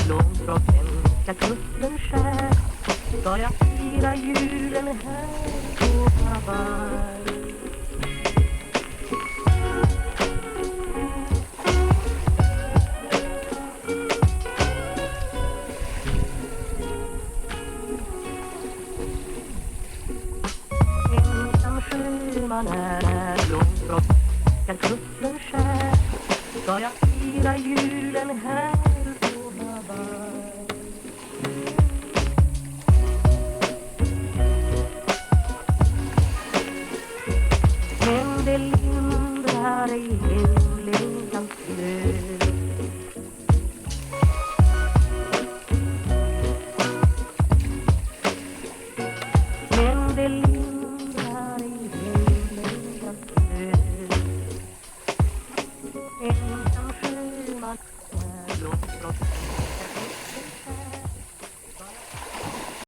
Långt från svenska kusten skär ska jag fira julen här på Hawaii. Ensam sjöman är långt från svenska kusten skär ska jag fira julen här på Hawaii. Men det lindrar ej en längtans glöd.